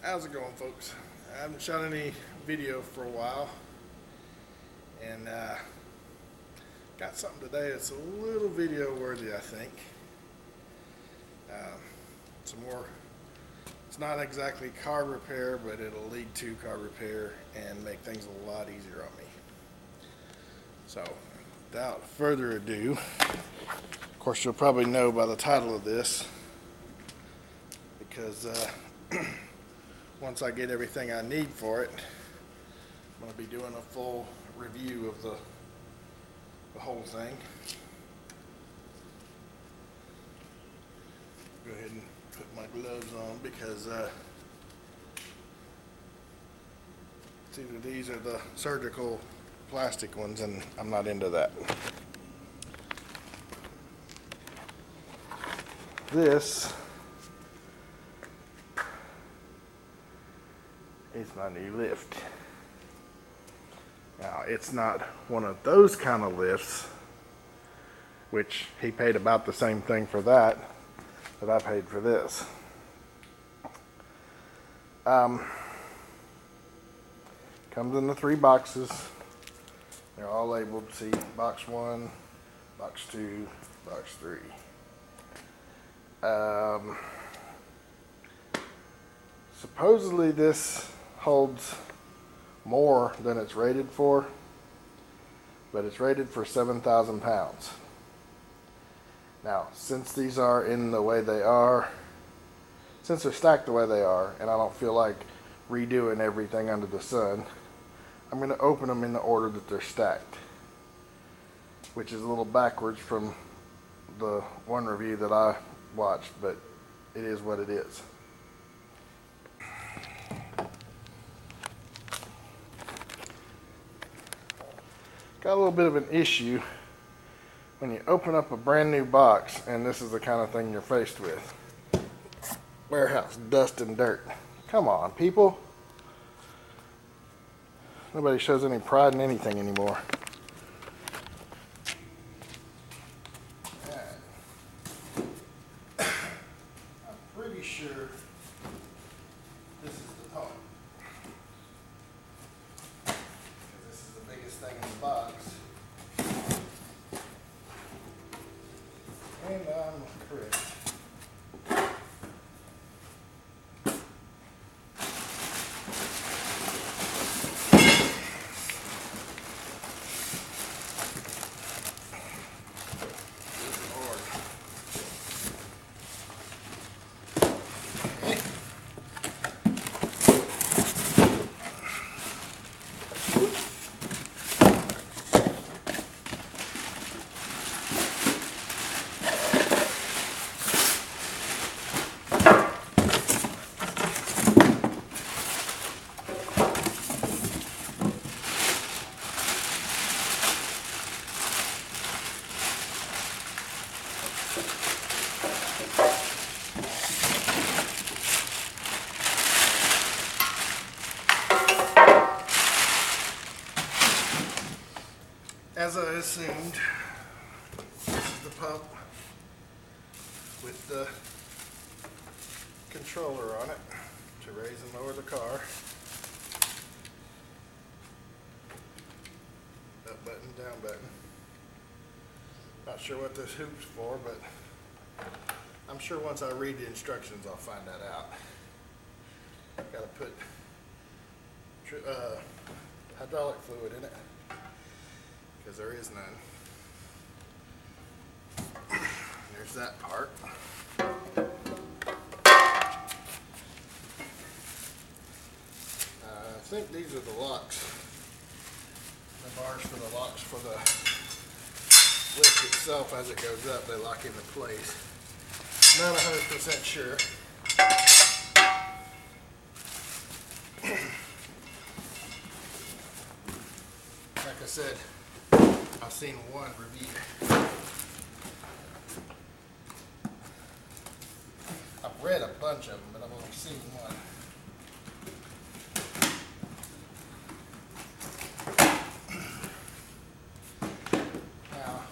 How's it going, folks? I haven't shot any video for a while, and got something today that's a little video worthy, I think. Some more, it's not exactly car repair, but it'll lead to car repair and make things a lot easier on me. So, without further ado, of course you'll probably know by the title of this, because once I get everything I need for it, I'm going to be doing a full review of the whole thing. Go ahead and put my gloves on because it's either these or the surgical plastic ones, and I'm not into that. This is my new lift. Now, it's not one of those kind of lifts, which he paid about the same thing for that I paid for this. Comes in the 3 boxes. They're all labeled. See, box 1, box 2, box 3. Supposedly this holds more than it's rated for, but it's rated for 7,000 pounds. Now, since these are in the way they are, since they're stacked the way they are, and I don't feel like redoing everything under the sun, I'm going to open them in the order that they're stacked, which is a little backwards from the one review that I watched, but it is what it is. Got a little bit of an issue when you open up a brand new box and this is the kind of thing you're faced with. Warehouse dust and dirt. Come on, people. Nobody shows any pride in anything anymore. I'm pretty sure this is the top. This is the biggest thing in the box. And I'm correct. As I assumed, this is the pump with the controller on it to raise and lower the car. Up button, down button. Not sure what this hoop's for, but I'm sure once I read the instructions I'll find that out. Gotta put hydraulic fluid in it, because there is none. There's that part. I think these are the locks. The bars for the locks for the lift itself. As it goes up, they lock into place. Not 100% sure. Like I said, I've seen one review. I've read a bunch of them, but I've only seen one. Now,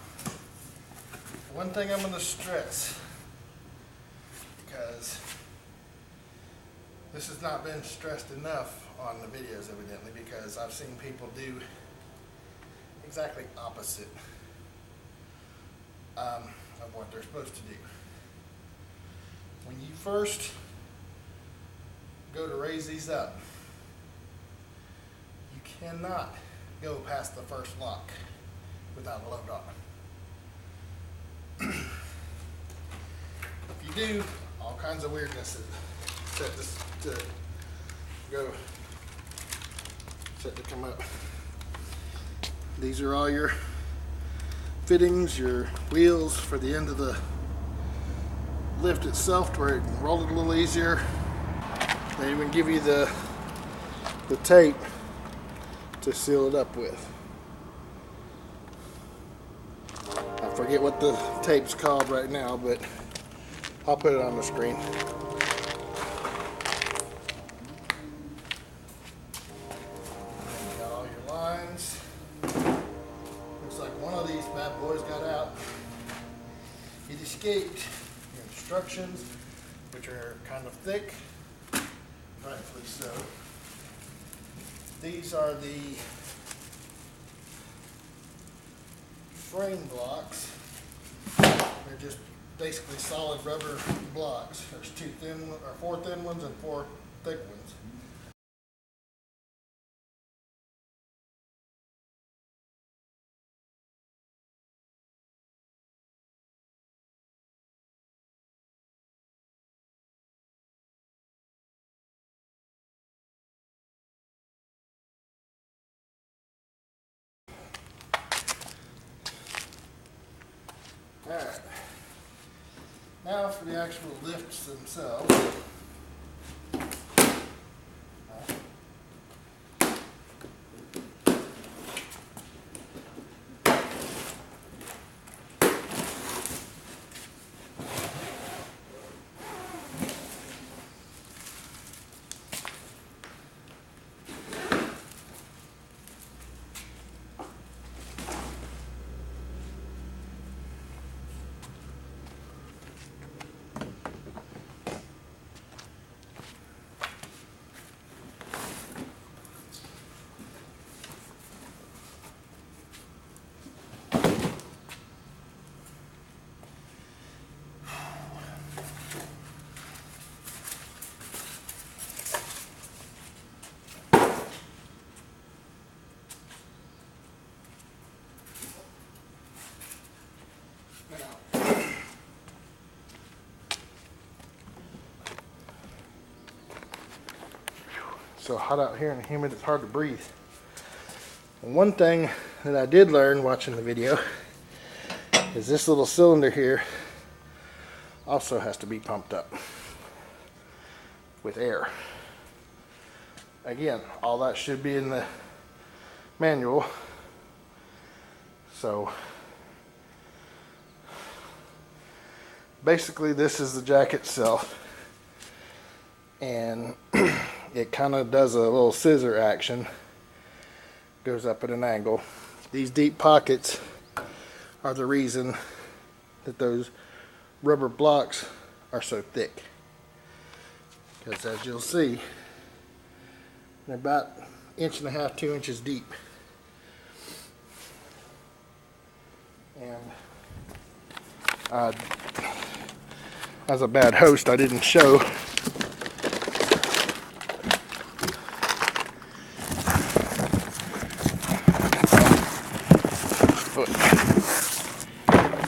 one thing I'm going to stress, because This has not been stressed enough on the videos, evidently, because I've seen people do exactly opposite of what they're supposed to do. When you first go to raise these up, you cannot go past the first lock without a load on. If you do, all kinds of weirdness is set to come up. These are all your fittings, your wheels for the end of the lift itself, where it can roll it a little easier. They even give you the tape to seal it up with. I forget what the tape's called right now, but I'll put it on the screen. Got all your lines. Looks like one of these bad boys got out. It escaped. Your instructions, which are kind of thick, rightfully so. These are the frame blocks. They're just basically solid rubber blocks. There's four thin ones and four thick ones. Alright, now for the actual lifts themselves. So hot out here and humid, it's hard to breathe. One thing that I did learn watching the video is this little cylinder here also has to be pumped up with air. Again, all that should be in the manual. So basically this is the jack itself, and it kind of does a little scissor action, goes up at an angle. These deep pockets are the reason that those rubber blocks are so thick, because as you'll see, they're about 1.5 inches, 2 inches deep. And as a bad host, I didn't show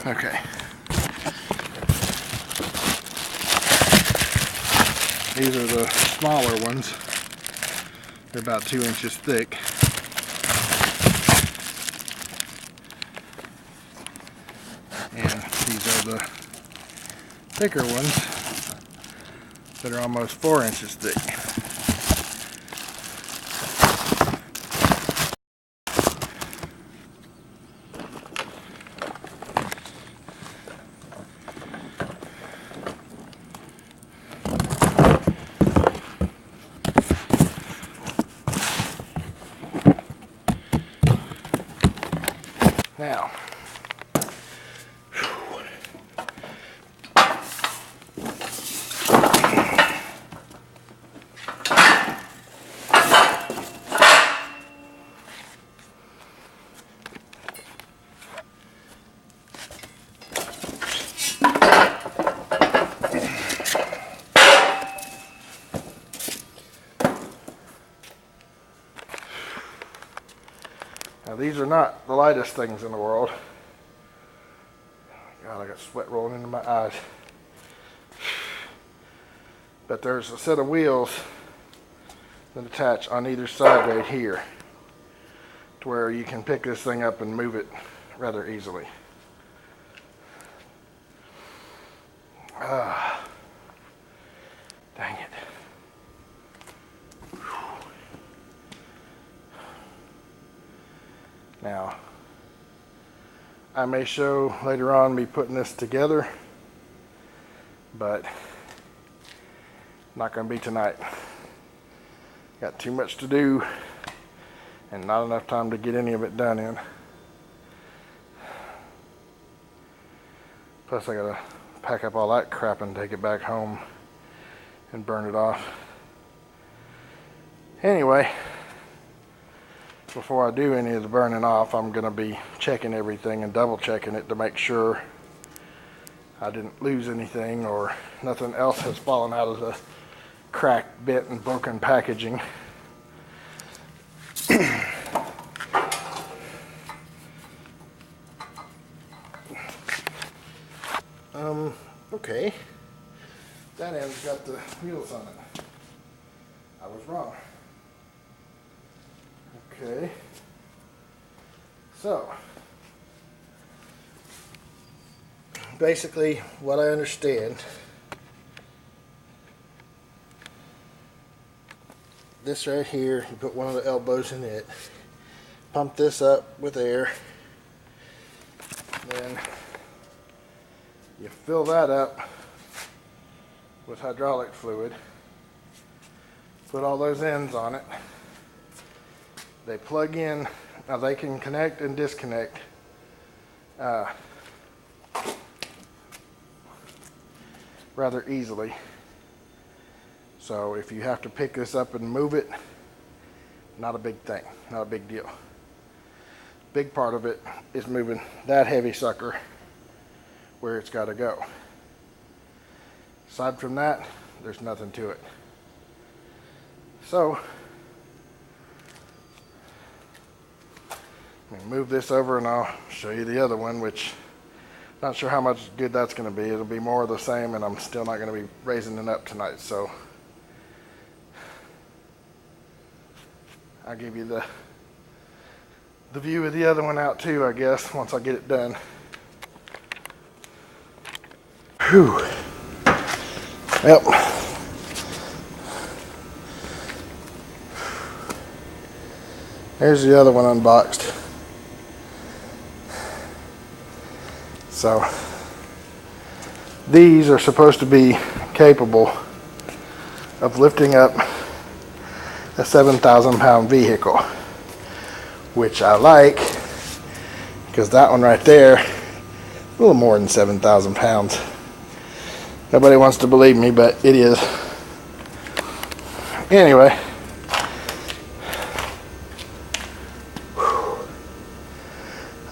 okay. These are the smaller ones. They're about 2 inches thick. And these are the thicker ones that are almost 4 inches thick. Now, Now these are not the lightest things in the world. God, I got sweat rolling into my eyes. But there's a set of wheels that attach on either side right here to where you can pick this thing up and move it rather easily. Dang it. Now, I may show later on me putting this together, but not going to be tonight. Got too much to do and not enough time to get any of it done in. Plus I got to pack up all that crap and take it back home and burn it off. Anyway, before I do any of the burning off, I'm going to be checking everything and double checking it to make sure I didn't lose anything or nothing else has fallen out of the cracked, bent, and broken packaging. Okay. That end's got the wheels on it. I was wrong. Okay. So, basically what I understand, this right here, you put one of the elbows in it, pump this up with air, then you fill that up with hydraulic fluid, put all those ends on it, they plug in. Now they can connect and disconnect rather easily. So if you have to pick this up and move it, not a big thing, not a big deal. Big part of it is moving that heavy sucker where it's got to go. Aside from that, there's nothing to it. So let me move this over and I'll show you the other one, which not sure how much good that's going to be. It'll be more of the same, and I'm still not going to be raising it up tonight. So I'll give you the view of the other one out too, I guess, once I get it done. Whew. Yep. There's the other one unboxed. So these are supposed to be capable of lifting up a 7,000 pound vehicle, which I like, because that one right there, a little more than 7,000 pounds. Nobody wants to believe me, but it is. Anyway,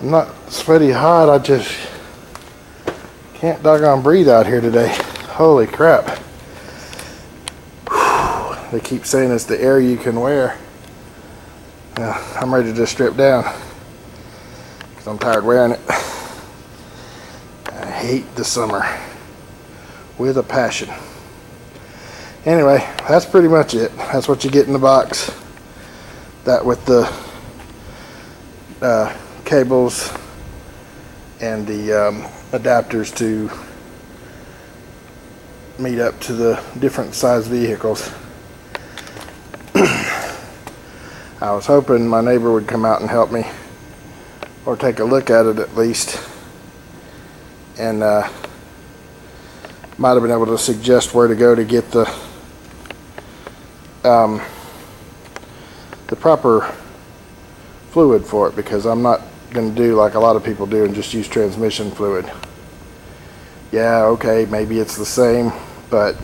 I'm not sweaty hot, I just can't doggone breathe out here today. Holy crap. They keep saying it's the air you can wear. I'm ready to just strip down because I'm tired wearing it. I hate the summer with a passion. Anyway, that's pretty much it. That's what you get in the box. That with the cables and the adapters to meet up to the different size vehicles. I was hoping my neighbor would come out and help me, or take a look at it at least, and might have been able to suggest where to go to get the proper fluid for it, because I'm not going to do like a lot of people do and just use transmission fluid. Yeah, okay, maybe it's the same, but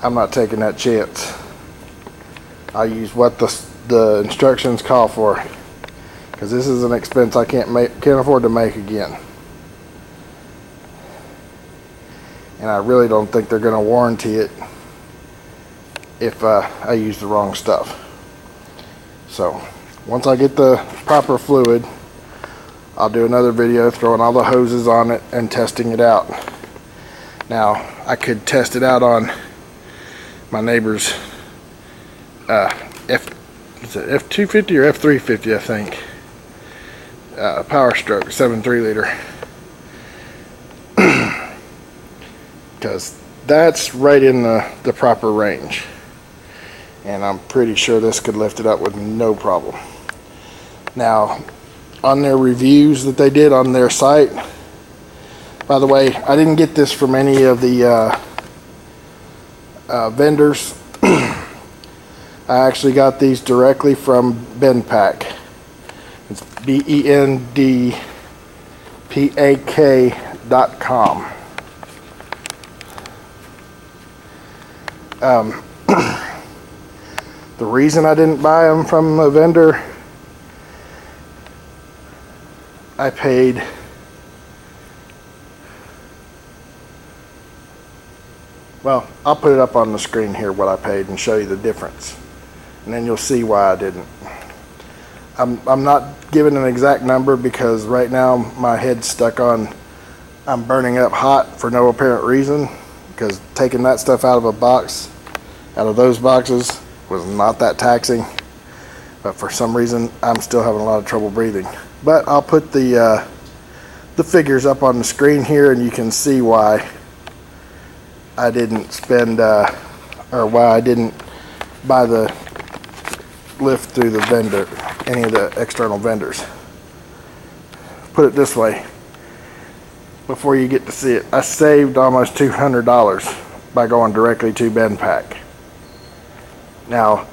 I'm not taking that chance. I use what the instructions call for, because this is an expense I can't afford to make again. And I really don't think they're going to warranty it if I use the wrong stuff. So once I get the proper fluid, I'll do another video throwing all the hoses on it and testing it out. Now, I could test it out on my neighbor's F250 or F350, I think. Power Stroke 7.3 liter. Because that's right in the proper range. And I'm pretty sure this could lift it up with no problem. Now, on their reviews that they did on their site, by the way, I didn't get this from any of the vendors. I actually got these directly from BenPak. It's BenPak.com. The reason I didn't buy them from a vendor, I paid well, I'll put it up on the screen here what I paid and show you the difference, and then you'll see why I didn't. I'm not giving an exact number because right now my head's stuck on I'm burning up hot for no apparent reason, because taking that stuff out of a box, out of those boxes, was not that taxing, but for some reason I'm still having a lot of trouble breathing. But I'll put the figures up on the screen here, and you can see why I didn't spend or why I didn't buy the lift through the vendor, any of the external vendors. Put it this way, before you get to see it, I saved almost $200 by going directly to BenPak. Now,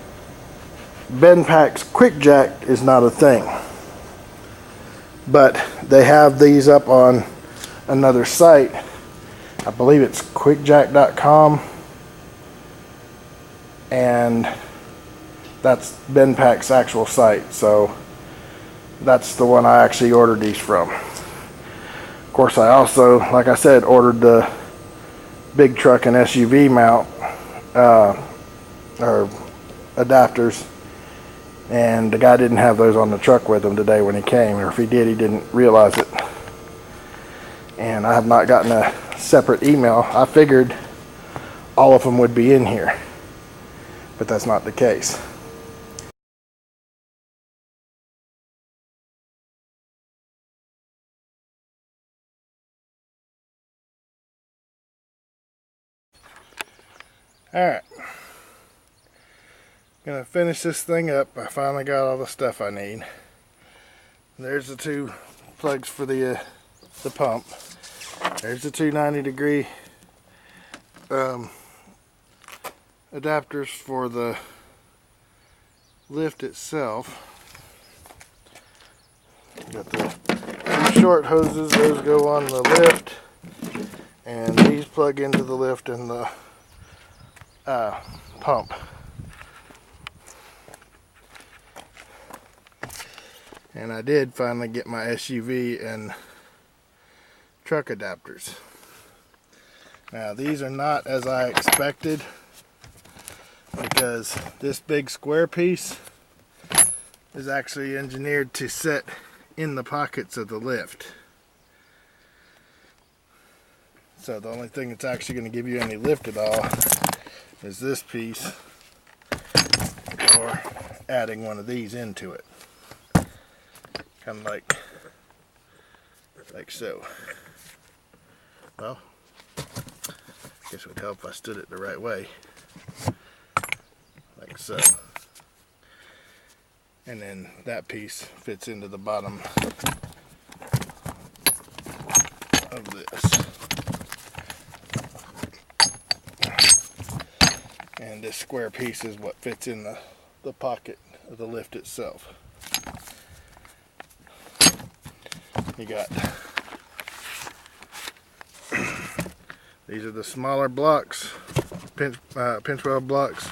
BenPak's Quick Jack is not a thing, but they have these up on another site. I believe it's quickjack.com, and that's BenPak's actual site, so that's the one I actually ordered these from. Of course, I also, like I said, ordered the big truck and SUV mount or adapters, and the guy didn't have those on the truck with him today when he came, or if he did, he didn't realize it. And I have not gotten a separate email. I figured all of them would be in here, but that's not the case. Alright, gonna finish this thing up. I finally got all the stuff I need. There's the two plugs for the pump. There's the two 90-degree adapters for the lift itself. Got the two short hoses, those go on the lift, and these plug into the lift and the pump. And I did finally get my SUV and truck adapters. Now these are not as I expected, because this big square piece is actually engineered to sit in the pockets of the lift. So the only thing that's actually going to give you any lift at all is this piece, or adding one of these into it, kind of like so. Well, I guess it would help if I stood it the right way, like so. And then that piece fits into the bottom of this. And this square piece is what fits in the pocket of the lift itself. You got, these are the smaller blocks, pinch weld blocks,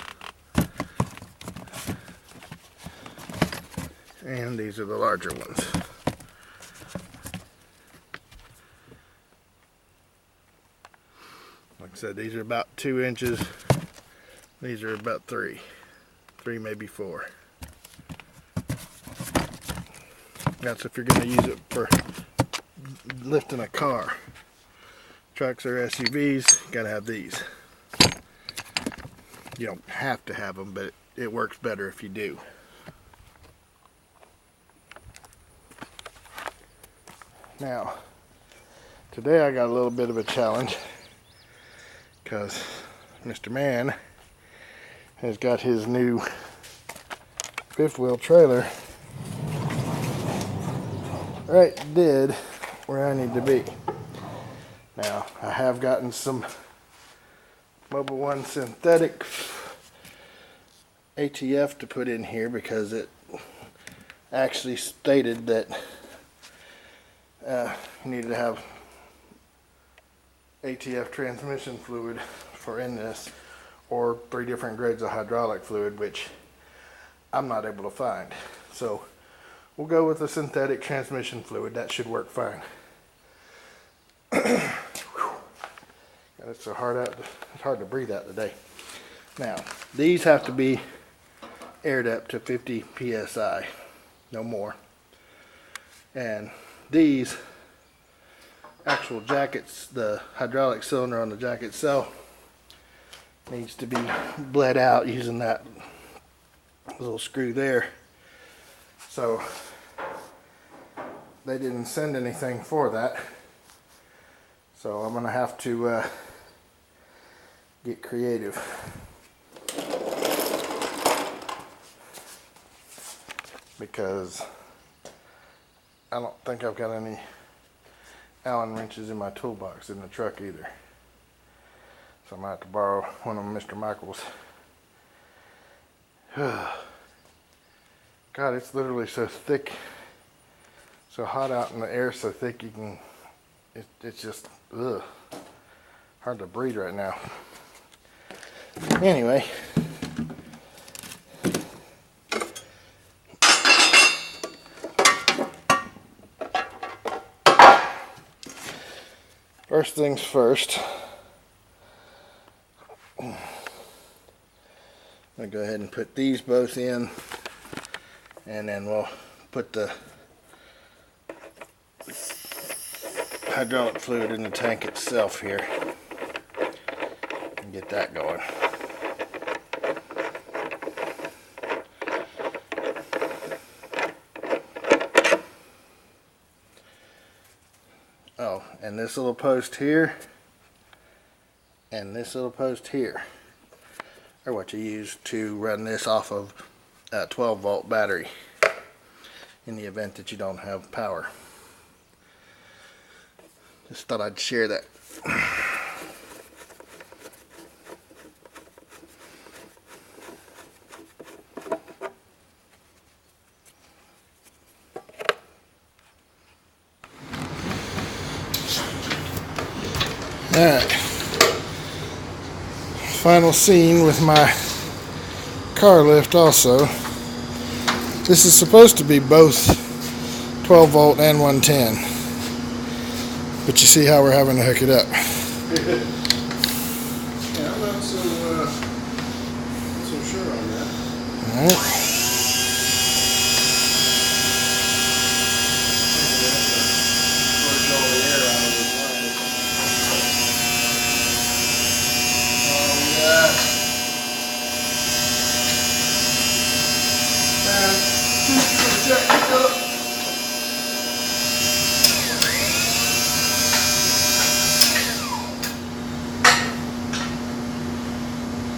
and these are the larger ones. Like I said, these are about 2 inches. These are about 3, maybe 4. That's if you're going to use it for lifting a car. Trucks or SUVs, gotta have these. You don't have to have them, but it works better if you do. Now, today I got a little bit of a challenge because Mr. Man has got his new fifth wheel trailer right dead where I need to be. Now, I have gotten some Mobile One synthetic ATF to put in here because it actually stated that you needed to have ATF transmission fluid for in this, or 3 different grades of hydraulic fluid, which I'm not able to find. So we'll go with the synthetic transmission fluid. That should work fine. It's so hard out. It's hard to breathe out today. Now, these have to be aired up to 50 psi, no more. And these actual jackets, the hydraulic cylinder on the jacket itself, needs to be bled out using that little screw there. So they didn't send anything for that. So I'm gonna have to get creative. Because I don't think I've got any Allen wrenches in my toolbox in the truck either. So I'm gonna have to borrow one of Mr. Michael's. God, it's literally so thick, so hot out in the air, so thick you can, it's just, ugh, hard to breathe right now. Anyway, first things first, I'm going to go ahead and put these both in, and then we'll put the hydraulic fluid in the tank itself here and get that going. Oh, and this little post here and this little post here are what you use to run this off of a 12-volt battery in the event that you don't have power. Just thought I'd share that. Alright, final scene with my car lift also. This is supposed to be both 12 volt and 110, but you see how we're having to hook it up. Yeah, I'm not so sure on that. Alright.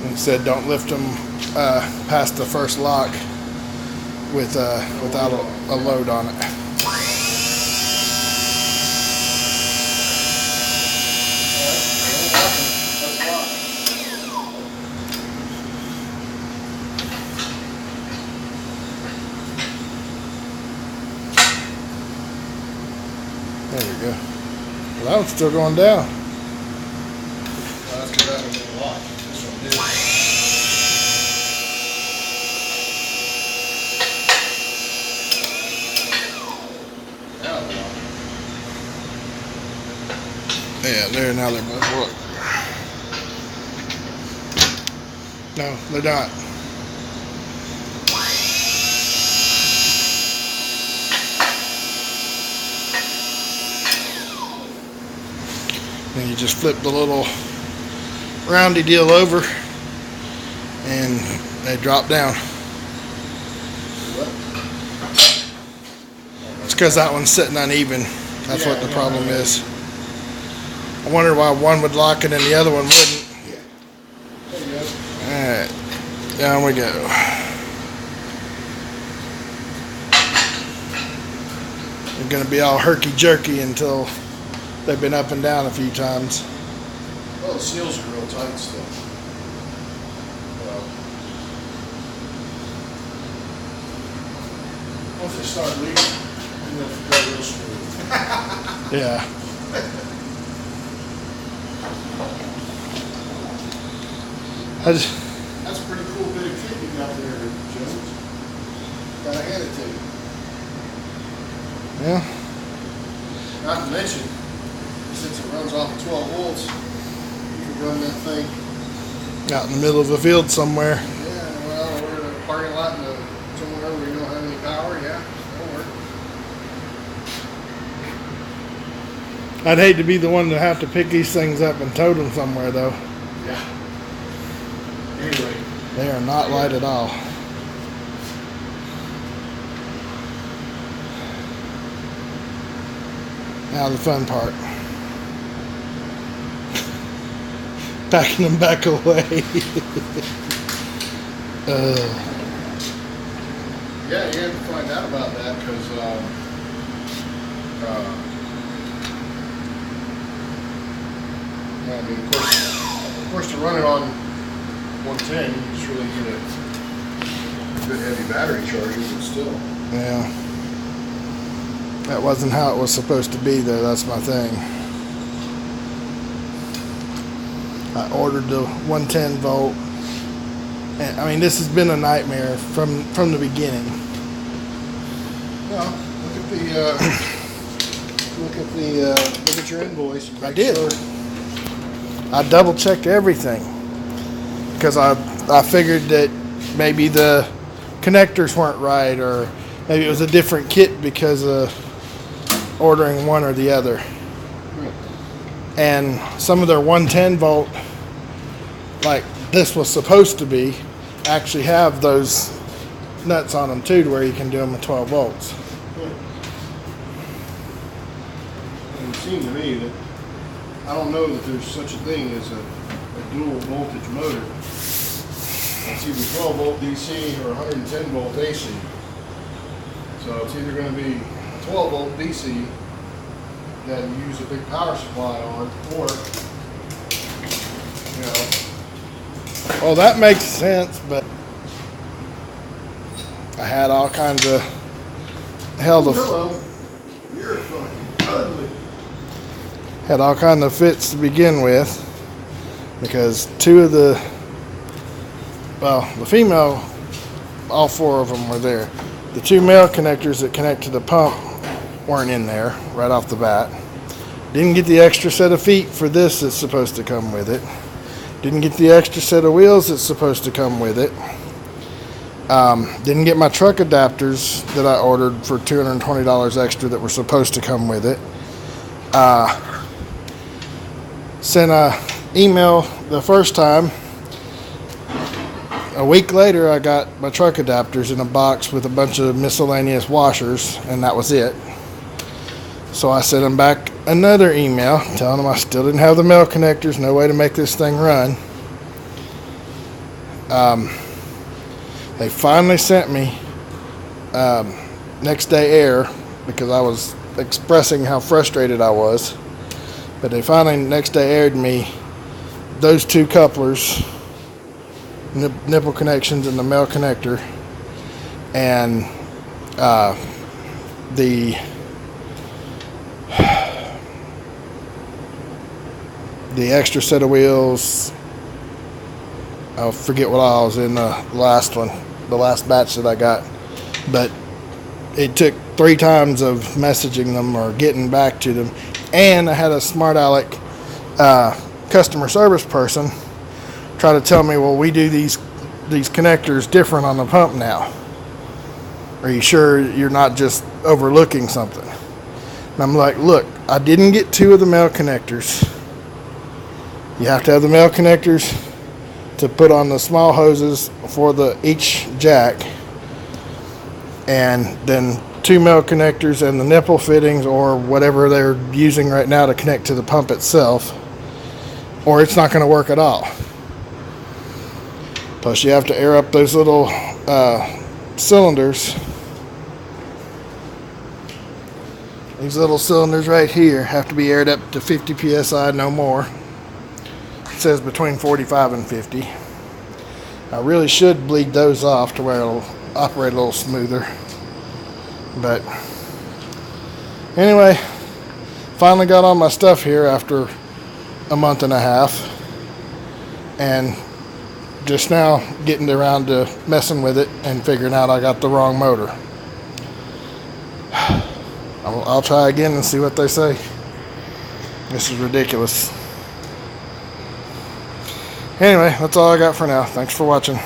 It said don't lift them past the first lock with without a load on it. There we go. Well, that one's still going down. Well, that's because that one's in the lock. This one did. Now they're locked. Yeah, there, now they're both working. No, they're not. And you just flip the little roundy deal over and they drop down. It's because that one's sitting uneven. That's what the problem is. I wonder why one would lock it and the other one wouldn't. There you go. Alright, down we go. They're going to be all herky-jerky until they've been up and down a few times. Well, the seals are real tight still. Once they start leaking, then they'll go real smooth. Yeah. That's a pretty cool bit of kit you got there, Jones. Gotta hand it to you. Yeah. Not to mention, since it runs off of 12 volts, you can run that thing. Out in the middle of a field somewhere. Yeah, well, we're in a parking lot and somewhere where you don't have any power, yeah, that'll work. I'd hate to be the one to have to pick these things up and tote them somewhere, though. Yeah. Anyway. They are not light at all. Now the fun part. Packing them back away. Yeah, you have to find out about that because I mean, of course, to run it on 110, you just really need a good heavy battery charger, but still. Yeah. That wasn't how it was supposed to be, though. That's my thing. I ordered the 110 volt. And, I mean, this has been a nightmare from the beginning. Well, look at your invoice. I did. I double checked everything because I figured that maybe the connectors weren't right, or maybe it was a different kit because of ordering one or the other. And some of their 110 volt, like this was supposed to be, actually have those nuts on them too, to where you can do them at 12 volts. And it seemed to me that I don't know that there's such a thing as a dual voltage motor. It's either 12 volt DC or 110 volt AC. So it's either going to be 12 volt DC that you use a big power supply on, or, you know. Well, that makes sense, but I had all kinds of Hello. You're fucking ugly. had all kinds of fits to begin with, because the female, all four of them were there. The two male connectors that connect to the pump weren't in there right off the bat. Didn't get the extra set of feet for this that's supposed to come with it. Didn't get the extra set of wheels that's supposed to come with it. Didn't get my truck adapters that I ordered for $220 extra that were supposed to come with it. Sent a email the first time. A week later, I got my truck adapters in a box with a bunch of miscellaneous washers, and that was it. So I sent them back another email telling them I still didn't have the male connectors, no way to make this thing run. They finally sent me next day air, because I was expressing how frustrated I was. But they finally next day aired me those two couplers, nipple connections, and the male connector, and the extra set of wheels. I forget what I was in the last one, the last batch that I got, but it took 3 times of messaging them or getting back to them, and I had a smart aleck customer service person try to tell me, well, we do these connectors different on the pump now. Are you sure you're not just overlooking something? And I'm like, look, I didn't get 2 of the male connectors. You have to have the male connectors to put on the small hoses for each jack, and then 2 male connectors and the nipple fittings or whatever they're using right now to connect to the pump itself, or it's not going to work at all. Plus you have to air up those little cylinders. These little cylinders right here have to be aired up to 50 psi, no more. It says between 45 and 50. I really should bleed those off to where it'll operate a little smoother. But anyway, finally got all my stuff here after a month and a half, and just now getting around to messing with it and figuring out I got the wrong motor. I'll try again and see what they say. This is ridiculous. Anyway, that's all I got for now. Thanks for watching.